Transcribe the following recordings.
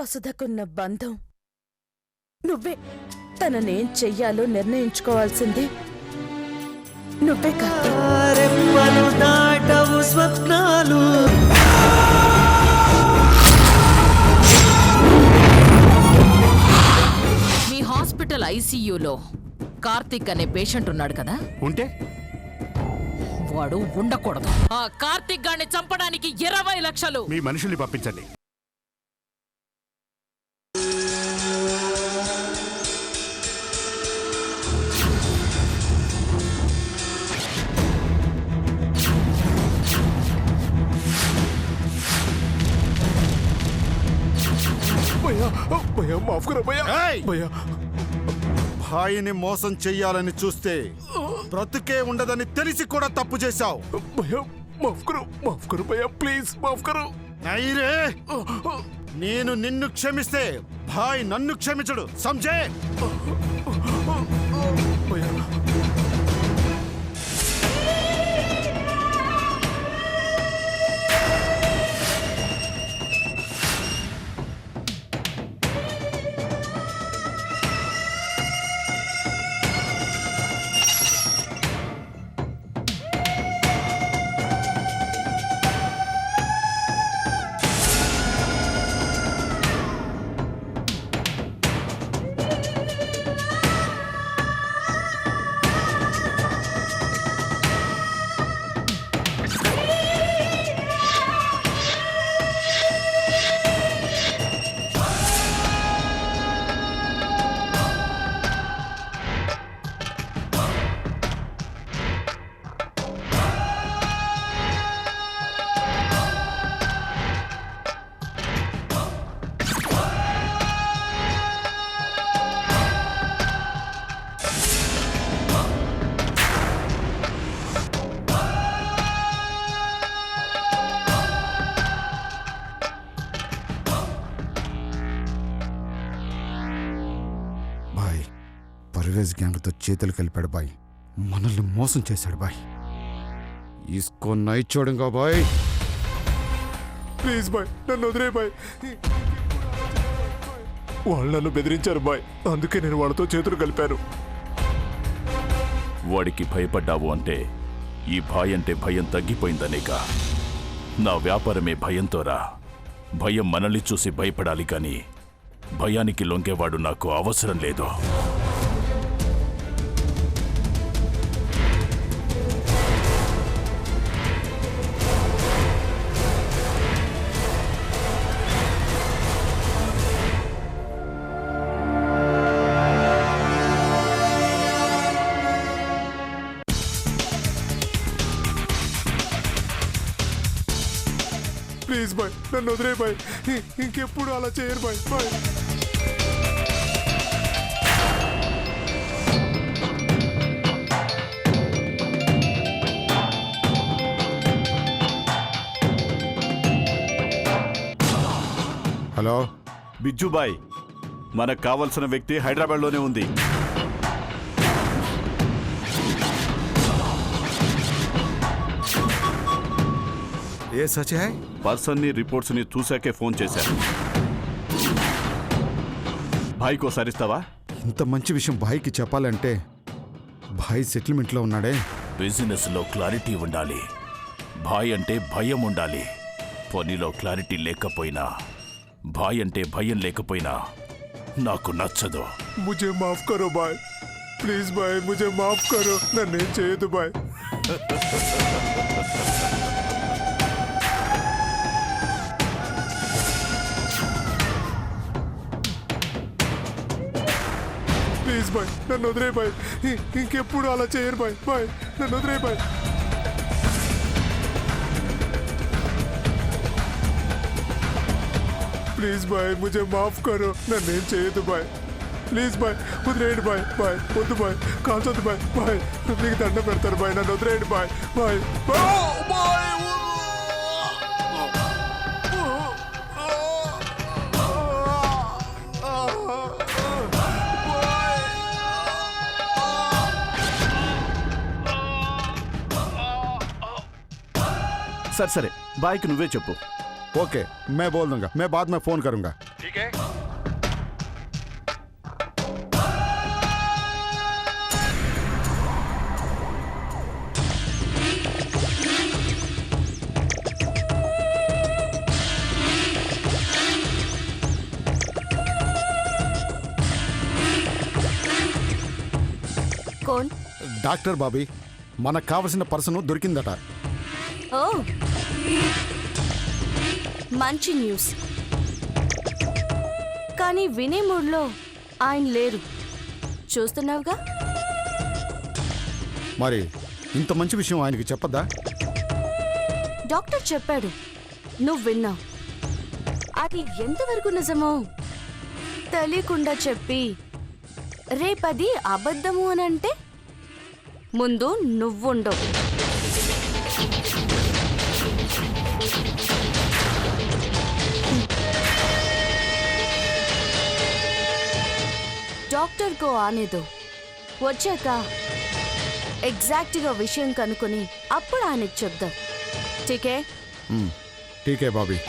వసుధకున్న బంధం. నువ్వే తననేం చెయ్యాలో నిర్ణయించుకోవాల్సింది నువ్వే దాటవు స్వప్నాలు. మీ హాస్పిటల్ ఐసీయూలో కార్తిక్ అనే పేషెంట్ ఉన్నాడు కదా, ఉంటే వాడు ఉండకూడదు. ఆ కార్తిక్ గాన్ని చంపడానికి 20 లక్షలు. మీ మనుషుల్ని పంపించండి. భాయిని మోసం చెయ్యాలని చూస్తే బ్రతుకే ఉండదని తెలిసి కూడా తప్పు చేశావు. నేను నిన్ను క్షమిస్తే భాయ్ నన్ను క్షమించడు, సంజే. పర్వేజ్ గ్యాంగ్తో చేతులు కలిపాడు బాయ్. మనల్ని మోసం చేశాడు బాయ్. ఇస్కో నై చూడంగా బాయ్. ప్లీజ్ బాయ్, నన్ను వదిలే బాయ్. వాళ్ళు నన్ను బెదిరించారు బాయ్, అందుకే నేను వాళ్ళతో చేతులు కలిపాను. వాడికి భయపడ్డావు అంటే ఈ భాయ్ అంటే భయం తగ్గిపోయిందనేగా. నా వ్యాపారమే భయంతోరా. భయం మనల్ని చూసి భయపడాలి కానీ భయానికి లొంగేవాడు నాకు అవసరం లేదు. ప్లీజ్ బాయ్, నన్ను వదిలే బాయ్. ఇంకెప్పుడు అలా చేయరు బాయ్. బాయ్. హలో బిజ్జుబాయ్, మనకు కావలసిన వ్యక్తి హైదరాబాద్లోనే ఉంది. A such high? పర్సన్ని రిపోర్ట్స్ని చూశాకే ఫోన్ చేశాను. భాయ్కి ఒకసారి ఇస్తావా? ఇంత మంచి విషయం భాయ్కి చెప్పాలంటే భాయ్ సెటిల్మెంట్లో ఉన్నాడే. బిజినెస్లో క్లారిటీ ఉండాలి. భాయ్ అంటే భయం ఉండాలి. పనిలో క్లారిటీ లేకపోయినా, భాయ్ అంటే భయం లేకపోయినా నాకు నచ్చదు. ముझे మాఫ్ కరో బాయ్, ప్లీజ్ బాయ్, ముझे మాఫ్ కరో. నన్నేం చేయదు బాయ్. ప్లీజ్ బాయ్, నన్ను వదిలే బాయ్. ఇంకెప్పుడు అలా చేయరు బాయ్. బాయ్, నన్ను వదిలే బాయ్. ప్లీజ్ బాయ్, ముझे మాఫ్ కరో. నన్నేం చేయదు బాయ్. ప్లీజ్ బాయ్, వదిలేయండి బాయ్. బాయ్, వద్దు బాయ్, కాల్చొద్దు బాయ్. బాయ్, మీకు దండం పెడతారు బాయ్, నన్ను వదిలేయండి బాయ్. బాయ్. సరే సరే, బాయ్కి నువ్వే చెప్పు. ओके मैं बोल दूंगा, मैं बाद में फोन करूंगा. కోన్? డాక్టర్ బాబీ, మనకు కావలసిన పర్సన్ దొరికిందట. ఓ, మంచి న్యూస్. కానీ వినే మూడ్లో ఆయన లేరు, చూస్తున్నావుగా. మరి ఇంత మంచి విషయం ఆయనకి చెప్పద్దా? డాక్టర్ చెప్పాడు, నువ్వు విన్నావు. అది ఎంతవరకు నిజమో తెలియకుండా చెప్పి రేపది అబద్ధము అని అంటే ముందు నువ్వుండవు. డాక్టర్ కో ఆనేదో, వచ్చాక ఎగ్జాక్ట్గా విషయం కనుక్కొని అప్పుడు ఆయనకి చెప్దాం. ఠీకే? ఠీకే బాబీ.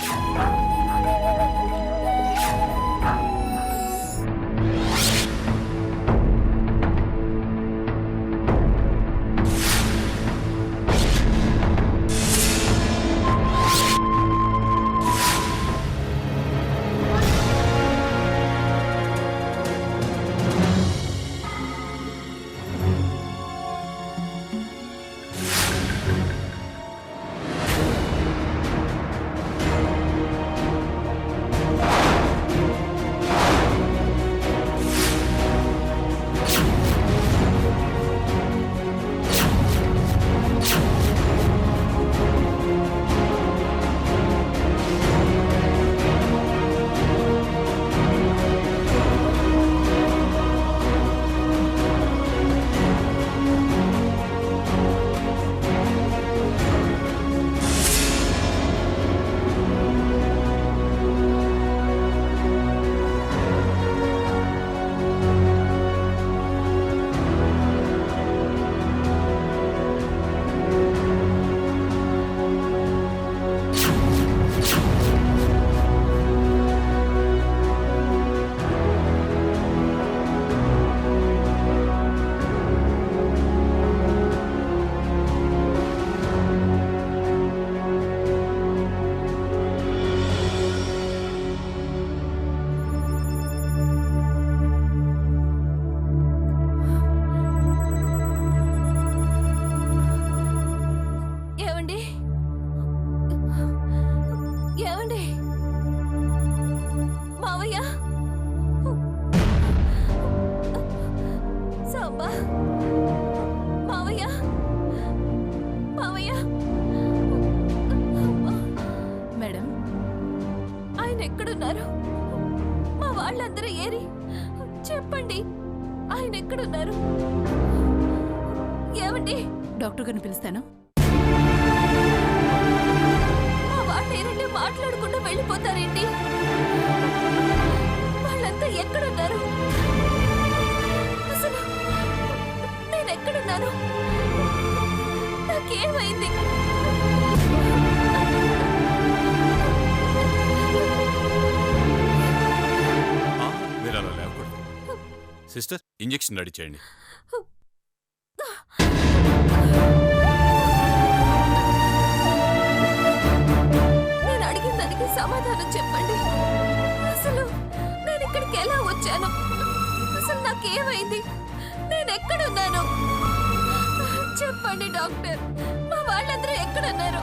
ఎక్కడున్నారు? మా వాళ్ళందరూ ఏరి చెప్పండి, ఆయన ఎక్కడున్నారు? ఏమండి? డాక్టర్ గారిని పిలుస్తాను. మా వాళ్ళు ఏరంటే మాట్లాడకుండా వెళ్ళిపోతారేంటి? వాళ్ళంతా ఎక్కడున్నారు? అసలు నేను ఎక్కడున్నాను? నాకేమైంది? మీరు అలా లేకూడదు. సిస్టర్, ఇంజెక్షన్ రెడీ చేయండి. నేను అడిగిన దానికి సమాధానం చెప్పండి. అసలు నేను ఇక్కడికి ఎలా వచ్చాను? అసలు నాకేమైంది? నేను ఎక్కడున్నాను? చెప్పండి డాక్టర్. మా వాళ్ళందరూ ఎక్కడున్నారు?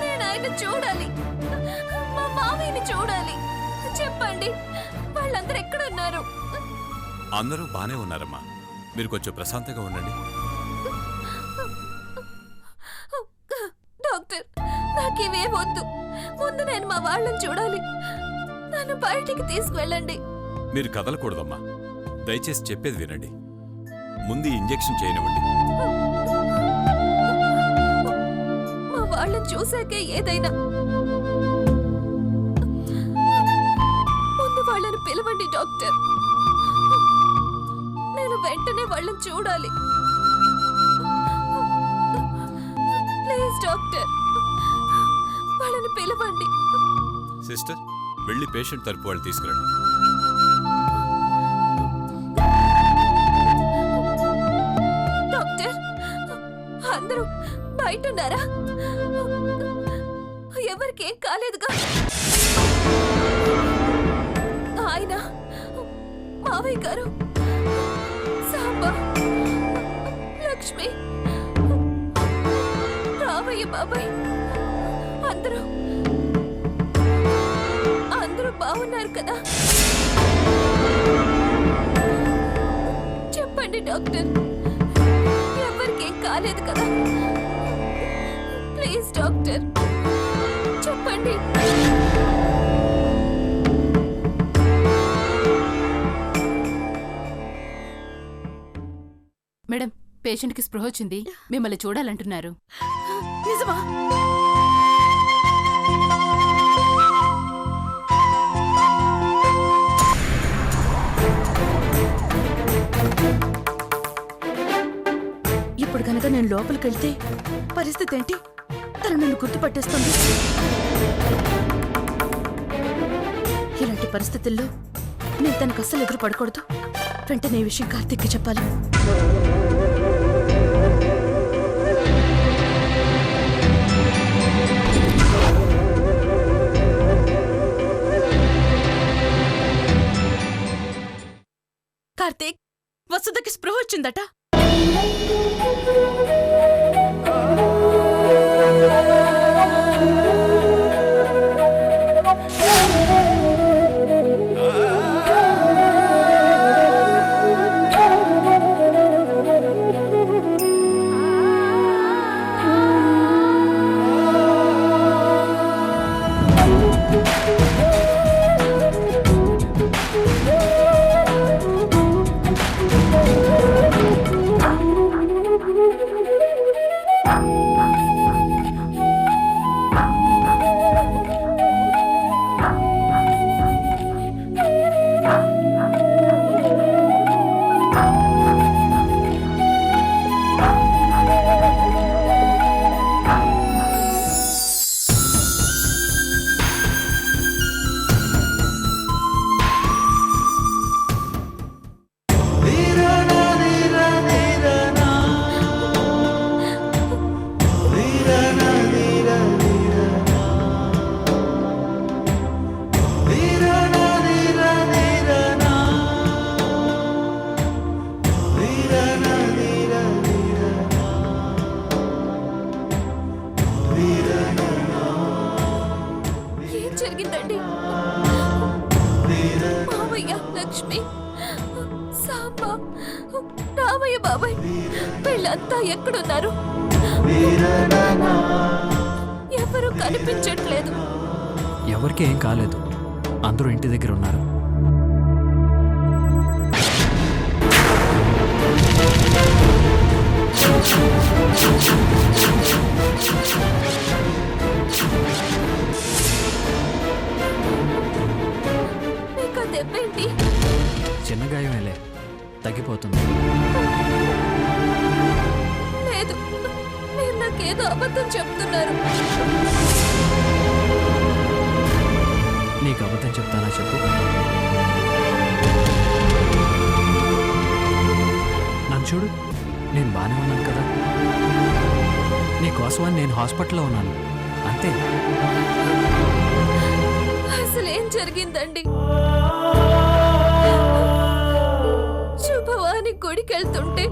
నేను ఆయన చూడాలి, మా మామయ్యని చూడాలి. చెప్పండి, వాళ్ళందరూ ఎక్కడున్నారు? అందరూ బానే ఉన్నారమ్మా. మీరు కొంచెం ప్రశాంతంగా ఉండండి. డాక్టర్, నాకివేం వద్దు. ముందు నేను మా వాళ్ళని చూడాలి. నన్ను బయటికి తీసుకువెళ్ళండి. మీరు కదలకూడదమ్మా. దయచేసి చెప్పేది వినండి. ముందు ఇంజెక్షన్ చేయనివ్వండి. మా వాళ్ళని చూశాకే ఏదైనా. ముందు వాళ్ళని పిలవండి డాక్టర్. నేను వెంటనే వాళ్ళని చూడాలి. ప్లీజ్ డాక్టర్, వాళ్ళని పిలవండి. సిస్టర్, వెళ్ళి పేషెంట్ తరపు వాళ్ళు తీసుకురండి. డాక్టర్, అందరూ బయట ఉన్నారా? ఎవరికేం కాలేదుగా? ఆయన, మావయ్య గారు, సాంబా, లక్ష్మి, రామయ్య బాబాయ్ అందరూ బాగున్నారు కదా? చెప్పండి డాక్టర్, ఎవరికేం కాలేదు కదా? ప్లీజ్ డాక్టర్ చెప్పండి. మేడం, పేషెంట్కి స్పృహ వచ్చింది, మిమ్మల్ని చూడాలంటున్నారు. నిజమా? ఇప్పుడు కనుక నేను లోపలికి వెళ్తే పరిస్థితి ఏంటి? తను నన్ను గుర్తుపట్టేస్తుంది. ఇలాంటి పరిస్థితుల్లో నేను తనకు అస్సలు ఎదురు పడకూడదు. వెంటనే ఈ విషయం కార్తీక్కి చెప్పాలి. కార్తీక్, వసుధకి స్పృహ వచ్చిందట. ఏం జరిగిందండి? మావయ్య, లక్ష్మి, సాంబా, రామయ్య బాబాయ్ వీళ్ళంతా ఎక్కడున్నారు? ఎవరు కనిపించట్లేదు. ఎవరికి ఏం కాలేదు, అందరూ ఇంటి దగ్గర ఉన్నారు. మీకు ఆ దెబ్బేంటి? చిన్న గాయమేలే, తగ్గిపోతుంది. లేదు, మీరు నాకేదో అబద్ధం చెప్తున్నారు. నీకు అబద్ధం చెప్తానా చెప్పు. నన్ను చూడు, నేను బాగానే ఉన్నాను కదా. నీకోసమని నేను హాస్పిటల్లో ఉన్నాను, అంతే. అసలు ఏం జరిగిందండి? శుభవాని గుడికెళ్తుంటే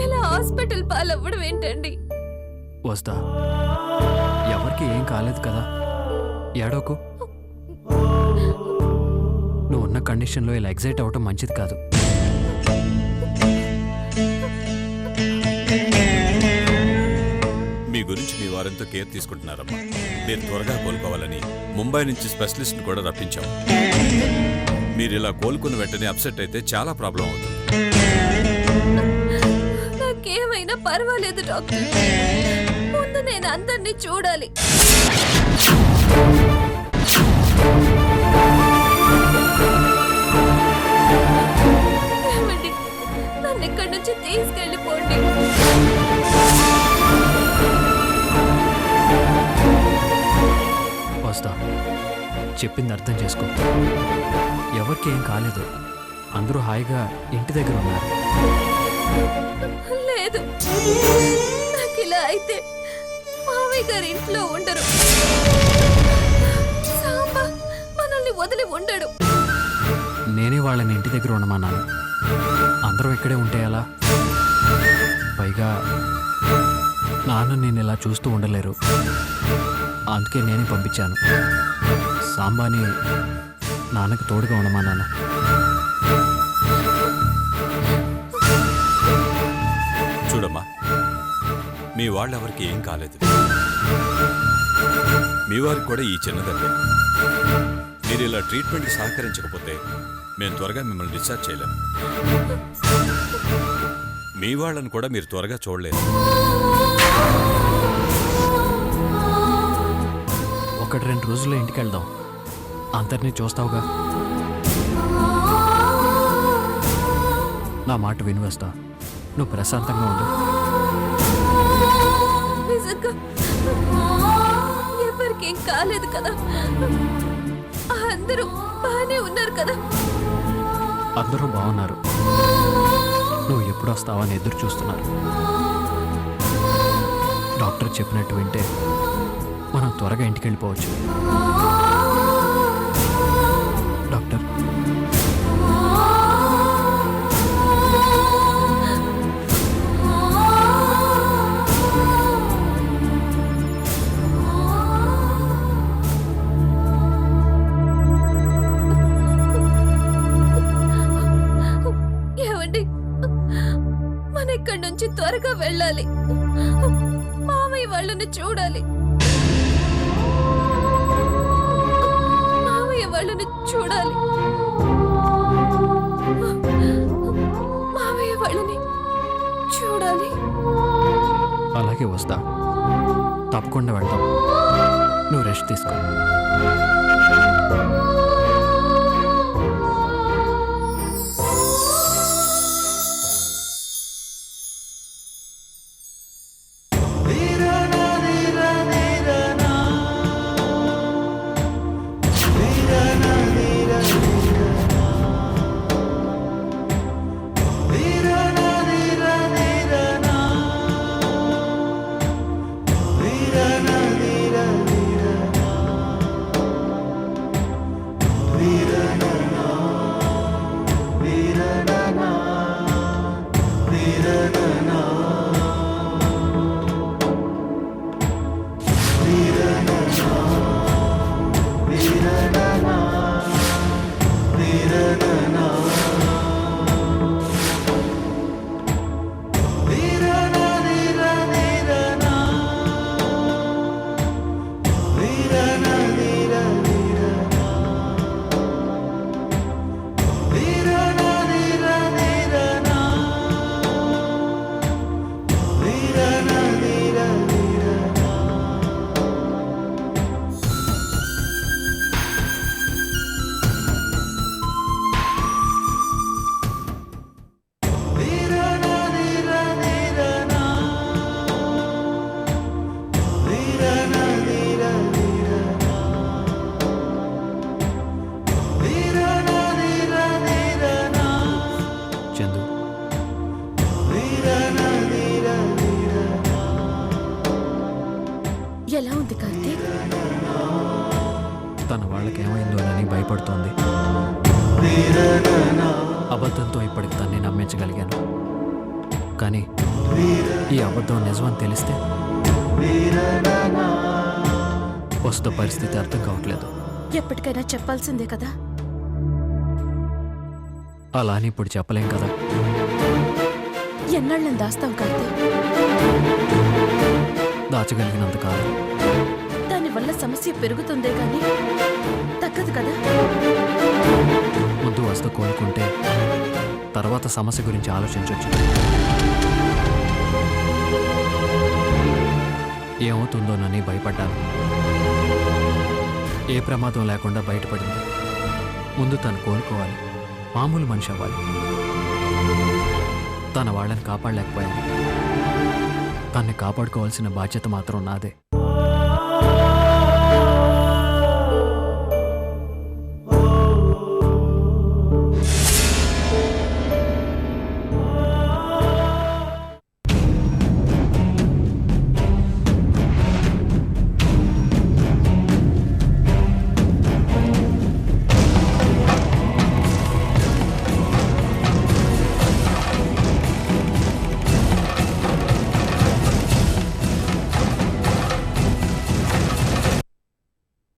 ఎలా హాస్పిటల్ పాలవ్వడం ఏంటండి? వస్తా, ఎవరికి ఏం కాలేదు కదా, ఏడోకు. నువ్వు ఉన్న కండిషన్లో ఇలా ఎగ్జైట్ అవ్వటం మంచిది కాదు. మీ గురించి మీ వారంతో కేర్ తీసుకుంటున్నారమ్మా. మీరు త్వరగా కోలుకోవాలని ముంబై నుంచి స్పెషలిస్ట్ని కూడా రప్పించాం. మీరు ఇలా కోలుకున్న వెంటనే అప్సెట్ అయితే చాలా ప్రాబ్లం అవుతుంది. నాకేమైనా పర్వాలేదు డాక్టర్, ముందు నేను అందరినీ చూడాలి. ఏమండి, నన్ను ఇక్కడి నుంచి తీసుకెళ్ళిపోండి. వస్తా, చెప్పింది అర్థం చేసుకో. ఎవరికి ఏం కాలేదు. అందరూ హాయిగా ఇంటి దగ్గర ఉన్నారు. లేదు, నాకు ఇలా అయితే మావయ్య గారి ఇంట్లో ఉండరు. సాంబా మనల్ని వదిలి ఉండడు. నేనే వాళ్ళని ఇంటి దగ్గర ఉండమన్నాను. అందరూ ఇక్కడే ఉంటే ఎలా? పైగా నాన్న నేను ఇలా చూస్తూ ఉండలేరు. అందుకే నేనే పంపించాను. సాంబాని నాన్నకి తోడుగా ఉండమన్నాను. చూడమ్మా, మీ వాళ్ళెవరికి ఏం కాలేదు. మీ వారికి కూడా ఈ చిన్నదండి. మీరు ఇలా ట్రీట్మెంట్కి సహకరించకపోతే మేము త్వరగా మిమ్మల్ని డిశ్చార్జ్ చేయలేము. మీ వాళ్ళని కూడా మీరు త్వరగా చూడలేదు. 1-2 రోజుల్లో ఇంటికి వెళ్దాం. అందరినీ చూస్తావుగా. నా మాట వినివేస్తా. నువ్వు ప్రశాంతంగా ఉండు. నిజంగా ఎవరికి ఏం కాలేదు కదా? అందరూ బాగానే ఉన్నారు కదా? అందరూ బాగున్నారు. నువ్వు ఎప్పుడు వస్తావని ఎదురు చూస్తున్నారు. డాక్టర్ చెప్పినట్టు వింటే మనం త్వరగా ఇంటికి వెళ్ళిపోవచ్చు. డాక్టర్, ఏమండి, మన ఇక్కడి నుంచి త్వరగా వెళ్ళాలి. మామయ్య వాళ్ళని చూడాలి. మామయ్య వాళ్ళని చూడాలి. మామయ్య వాళ్ళని చూడాలి. అలాగే వస్తా. తప్పకుండా వెళ్దాం. నువ్వు రెస్ట్ తీసుకో. చందు, ఎలా ఉంది కార్తీక్? తన వాళ్ళకేమైందోనని భయపడుతోంది. అబద్ధంతో ఇప్పటికి తన్ని నమ్మించగలిగాను. కానీ ఈ అబద్ధం నిజమని తెలిస్తే వస్తు పరిస్థితి అర్థం కావట్లేదు. ఎప్పటికైనా చెప్పాల్సిందే కదా. అలా అని ఇప్పుడు చెప్పలేం కదా. ఎన్నాళ్ళని దాస్తాం కార్తీక్? దాచగలిగినంత కాలం. దానివల్ల సమస్య పెరుగుతుందే కానీ తగ్గదు కదా. ముందు వస్తు కోలుకుంటే తర్వాత సమస్య గురించి ఆలోచించవచ్చు. ఏమవుతుందోనని భయపడ్డాను. ఏ ప్రమాదం లేకుండా బయటపడింది. ముందు తను కోలుకోవాలి. మామూలు మనిషి అవ్వాలి. తన వాళ్ళని కాపాడలేకపోయాను. తన్ని కాపాడుకోవాల్సిన బాధ్యత మాత్రం నాదే.